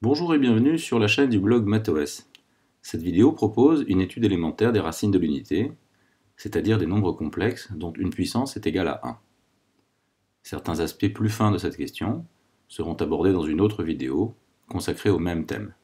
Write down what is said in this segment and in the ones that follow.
Bonjour et bienvenue sur la chaîne du blog MathOS. Cette vidéo propose une étude élémentaire des racines de l'unité, c'est-à-dire des nombres complexes dont une puissance est égale à 1. Certains aspects plus fins de cette question seront abordés dans une autre vidéo consacrée au même thème.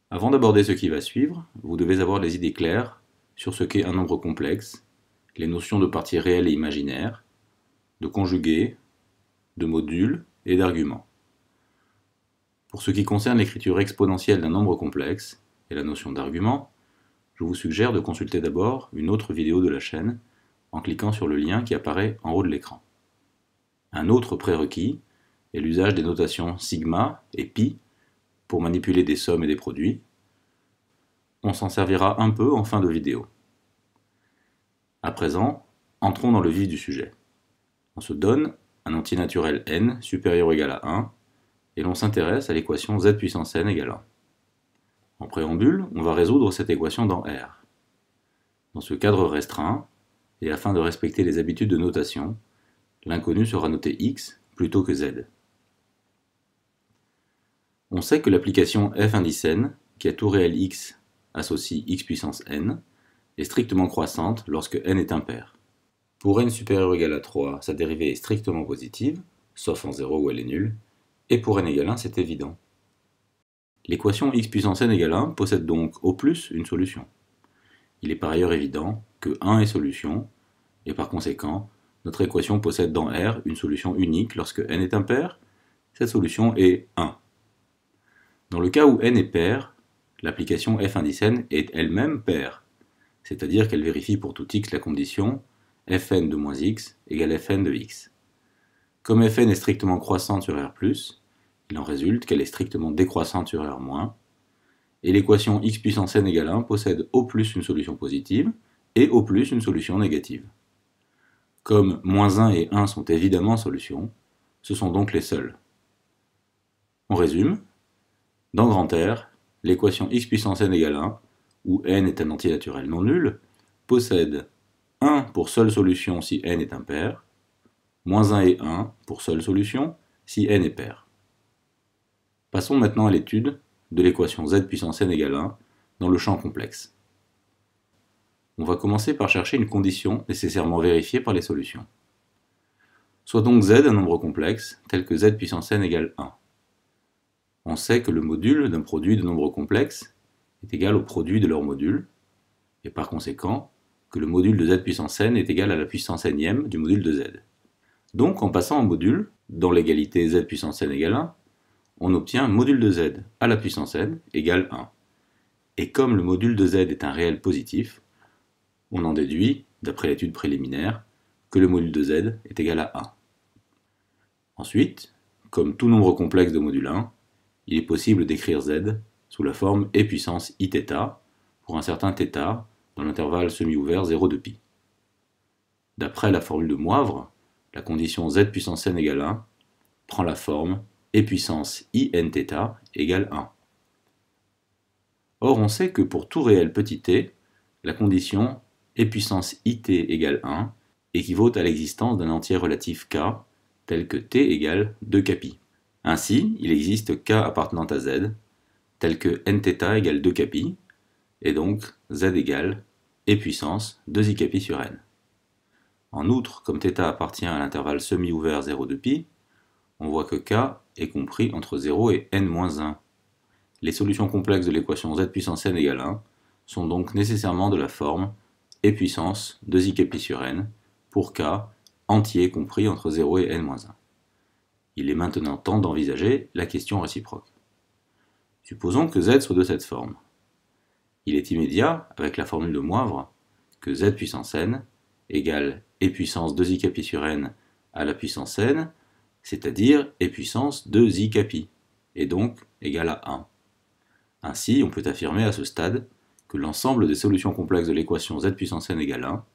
Avant d'aborder ce qui va suivre, vous devez avoir les idées claires sur ce qu'est un nombre complexe, les notions de parties réelles et imaginaires, de conjugués, de modules et d'arguments. Pour ce qui concerne l'écriture exponentielle d'un nombre complexe et la notion d'argument, je vous suggère de consulter d'abord une autre vidéo de la chaîne en cliquant sur le lien qui apparaît en haut de l'écran. Un autre prérequis est l'usage des notations sigma et pi pour manipuler des sommes et des produits. On s'en servira un peu en fin de vidéo. À présent, entrons dans le vif du sujet. On se donne un entier naturel n supérieur ou égal à 1 et l'on s'intéresse à l'équation z puissance n égale 1. En préambule, on va résoudre cette équation dans R. Dans ce cadre restreint, et afin de respecter les habitudes de notation, l'inconnu sera noté x plutôt que z. On sait que l'application f indice n, qui a tout réel x associe x puissance n, est strictement croissante lorsque n est impair. Pour n supérieur ou égal à 3, sa dérivée est strictement positive, sauf en 0 où elle est nulle, et pour n égale 1, c'est évident. L'équation x puissance n égale 1 possède donc au plus une solution. Il est par ailleurs évident que 1 est solution, et par conséquent, notre équation possède dans R une solution unique lorsque n est impair. Cette solution est 1. Dans le cas où n est pair, l'application f indice n est elle-même paire, c'est-à-dire qu'elle vérifie pour tout x la condition fn de moins x égale fn de x. Comme fn est strictement croissante sur R+, il en résulte qu'elle est strictement décroissante sur R-, et l'équation x puissance n égale 1 possède au plus une solution positive et au plus une solution négative. Comme moins 1 et 1 sont évidemment solutions, ce sont donc les seuls. On résume. Dans grand R, l'équation x puissance n égale 1, où n est un entier naturel non nul, possède 1 pour seule solution si n est impair, moins 1 et 1 pour seule solution si n est pair. Passons maintenant à l'étude de l'équation z puissance n égale 1 dans le champ complexe. On va commencer par chercher une condition nécessairement vérifiée par les solutions. Soit donc z un nombre complexe tel que z puissance n égale 1. On sait que le module d'un produit de nombres complexes est égal au produit de leurs modules, et par conséquent que le module de z puissance n est égal à la puissance n-ième du module de z. Donc en passant en module, dans l'égalité z puissance n égale 1, on obtient module de z à la puissance n égale 1. Et comme le module de z est un réel positif, on en déduit, d'après l'étude préliminaire, que le module de z est égal à 1. Ensuite, comme tout nombre complexe de module 1, il est possible d'écrire z sous la forme e puissance iθ pour un certain θ dans l'intervalle semi-ouvert 0 de pi. D'après la formule de Moivre, la condition z puissance n égale 1 prend la forme e puissance inθ égale 1. Or, on sait que pour tout réel petit t, la condition e puissance it égale 1 équivaut à l'existence d'un entier relatif k, tel que t égale 2kπ. Ainsi, il existe k appartenant à z, tel que nθ égale 2kπ, et donc z égale e puissance 2ikπ sur n. En outre, comme θ appartient à l'intervalle semi-ouvert 0 de pi, on voit que k est compris entre 0 et n-1. Les solutions complexes de l'équation z puissance n égale 1 sont donc nécessairement de la forme e puissance 2ikπ sur n pour k entier compris entre 0 et n-1. Il est maintenant temps d'envisager la question réciproque. Supposons que z soit de cette forme. Il est immédiat, avec la formule de Moivre, que z puissance n égale e puissance 2ikπ sur n à la puissance n, c'est-à-dire e puissance 2ikπ, et donc égale à 1. Ainsi, on peut affirmer à ce stade que l'ensemble des solutions complexes de l'équation z puissance n égale 1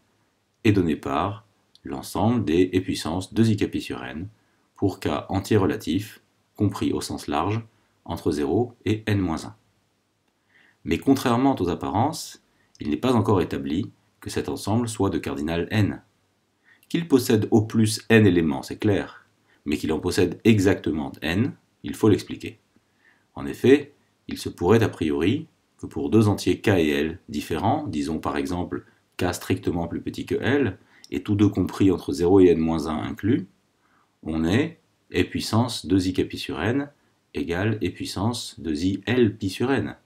est donné par l'ensemble des e puissance 2ikπ sur n pour k entier relatif, compris au sens large, entre 0 et n-1. Mais contrairement aux apparences, il n'est pas encore établi que cet ensemble soit de cardinal n. Qu'il possède au plus n éléments, c'est clair, mais qu'il en possède exactement n, il faut l'expliquer. En effet, il se pourrait a priori que pour deux entiers k et l différents, disons par exemple k strictement plus petit que l, et tous deux compris entre 0 et n-1 inclus, on ait e puissance 2i pi sur n égale e puissance 2i l pi sur n.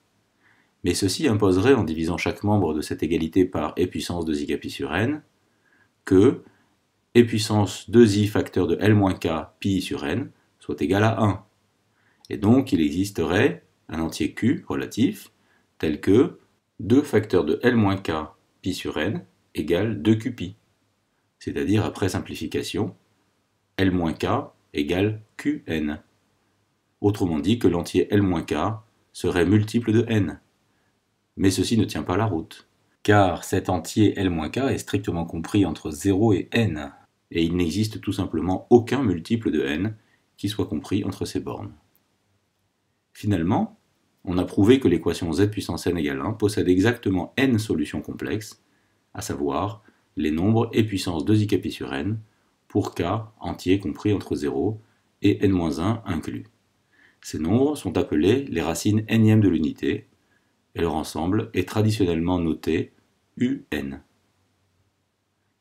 Mais ceci imposerait, en divisant chaque membre de cette égalité par e puissance 2i pi sur n, que e puissance 2i facteur de l-k pi sur n soit égal à 1. Et donc il existerait un entier q relatif tel que 2 facteurs de l-k pi sur n égale 2qpi, c'est-à-dire après simplification, l-k égale qn. Autrement dit que l'entier l-k serait multiple de n. Mais ceci ne tient pas la route, car cet entier l-k est strictement compris entre 0 et n, et il n'existe tout simplement aucun multiple de n qui soit compris entre ces bornes. Finalement, on a prouvé que l'équation z puissance n égale 1 possède exactement n solutions complexes, à savoir les nombres e puissance 2i pi sur n pour k entiers compris entre 0 et n-1 inclus. Ces nombres sont appelés les racines nièmes de l'unité, et leur ensemble est traditionnellement noté un.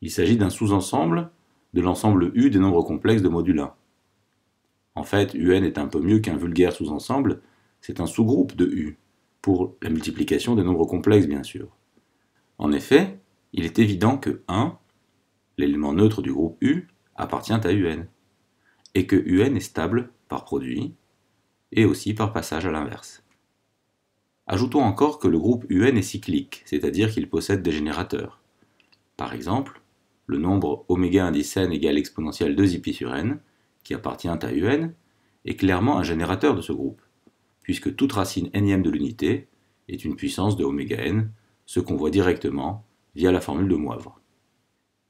Il s'agit d'un sous-ensemble de l'ensemble U des nombres complexes de module 1. En fait, un est un peu mieux qu'un vulgaire sous-ensemble, c'est un sous-groupe de U, pour la multiplication des nombres complexes bien sûr. En effet, il est évident que 1, l'élément neutre du groupe U, appartient à un, et que un est stable par produit, et aussi par passage à l'inverse. Ajoutons encore que le groupe un est cyclique, c'est-à-dire qu'il possède des générateurs. Par exemple, le nombre oméga indice n égale exponentielle 2i pi sur n, qui appartient à un, est clairement un générateur de ce groupe, puisque toute racine nième de l'unité est une puissance de oméga n, ce qu'on voit directement via la formule de Moivre.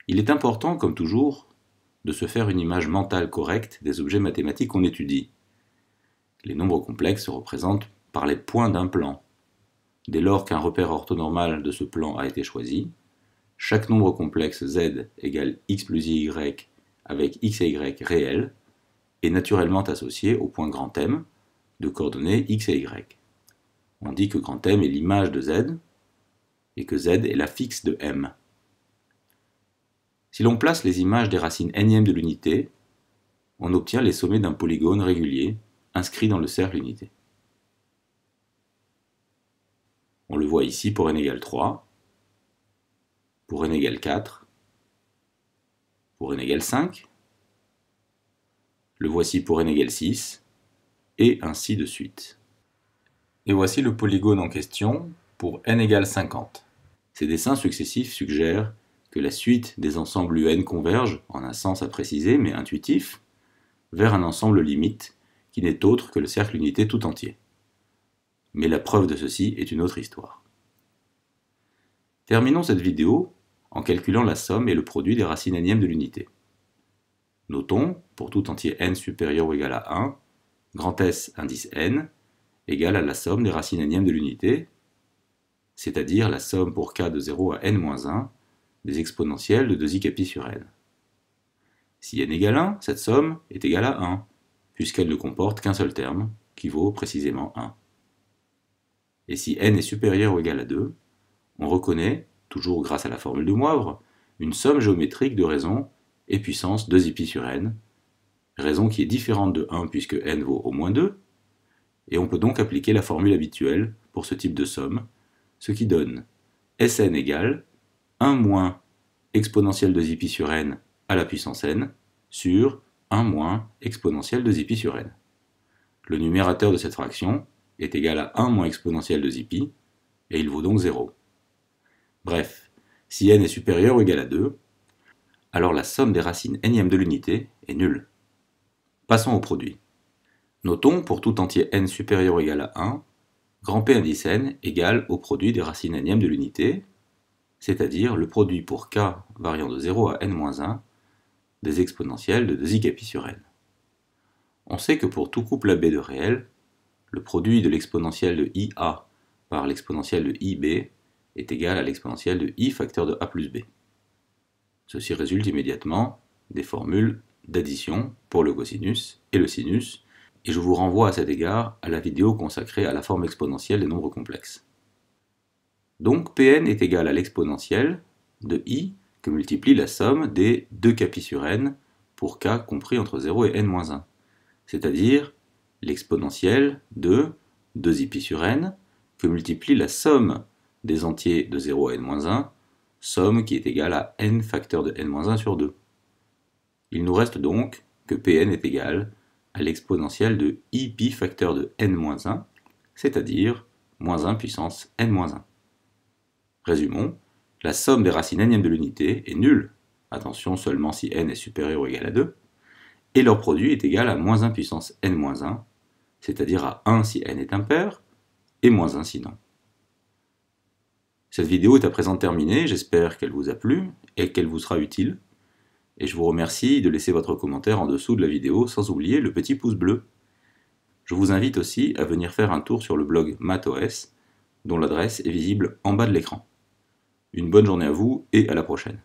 Il est important, comme toujours, de se faire une image mentale correcte des objets mathématiques qu'on étudie. Les nombres complexes se représentent par les points d'un plan. Dès lors qu'un repère orthonormal de ce plan a été choisi, chaque nombre complexe z égale x plus y avec x et y réels est naturellement associé au point grand M de coordonnées x et y. On dit que grand M est l'image de z et que z est la fixe de M. Si l'on place les images des racines nièmes de l'unité, on obtient les sommets d'un polygone régulier inscrit dans le cercle unité. On le voit ici pour n égale 3, pour n égale 4, pour n égale 5, le voici pour n égale 6, et ainsi de suite. Et voici le polygone en question pour n égale 50. Ces dessins successifs suggèrent que la suite des ensembles UN converge, en un sens à préciser mais intuitif, vers un ensemble limite qui n'est autre que le cercle unité tout entier. Mais la preuve de ceci est une autre histoire. Terminons cette vidéo en calculant la somme et le produit des racines nièmes de l'unité. Notons, pour tout entier n supérieur ou égal à 1, grand S indice n égale à la somme des racines nièmes de l'unité, c'est-à-dire la somme pour k de 0 à n-1 des exponentielles de 2i pi sur n. Si n égale 1, cette somme est égale à 1, puisqu'elle ne comporte qu'un seul terme, qui vaut précisément 1. Et si n est supérieur ou égal à 2, on reconnaît, toujours grâce à la formule de Moivre, une somme géométrique de raisons e puissance 2i pi sur n, raison qui est différente de 1 puisque n vaut au moins 2, et on peut donc appliquer la formule habituelle pour ce type de somme, ce qui donne Sn égale 1 moins exponentielle 2i pi sur n à la puissance n sur 1 moins exponentielle 2i pi sur n. Le numérateur de cette fraction est égal à 1 moins exponentielle 2i pi, et il vaut donc 0. Bref, si n est supérieur ou égal à 2, alors la somme des racines nièmes de l'unité est nulle. Passons au produit. Notons, pour tout entier n supérieur ou égal à 1, grand P indice n égale au produit des racines nièmes de l'unité, c'est-à-dire le produit pour k variant de 0 à n-1 des exponentielles de 2i pi sur n. On sait que pour tout couple AB de réels, le produit de l'exponentielle de IA par l'exponentielle de IB est égal à l'exponentielle de I facteur de A plus B. Ceci résulte immédiatement des formules d'addition pour le cosinus et le sinus et je vous renvoie à cet égard à la vidéo consacrée à la forme exponentielle des nombres complexes. Donc Pn est égal à l'exponentielle de i que multiplie la somme des 2kπ sur n pour k compris entre 0 et n-1, c'est-à-dire l'exponentielle de 2i sur n que multiplie la somme des entiers de 0 à n-1, somme qui est égale à n facteur de n-1 sur 2. Il nous reste donc que Pn est égal à l'exponentielle de i facteur de n-1, c'est-à-dire moins 1 puissance n-1. Résumons, la somme des racines n de l'unité est nulle, attention seulement si n est supérieur ou égal à 2, et leur produit est égal à moins 1 puissance n-1, c'est-à-dire à 1 si n est impair, et moins 1 sinon. Cette vidéo est à présent terminée, j'espère qu'elle vous a plu et qu'elle vous sera utile. Et je vous remercie de laisser votre commentaire en dessous de la vidéo sans oublier le petit pouce bleu. Je vous invite aussi à venir faire un tour sur le blog MathOS, dont l'adresse est visible en bas de l'écran. Une bonne journée à vous et à la prochaine.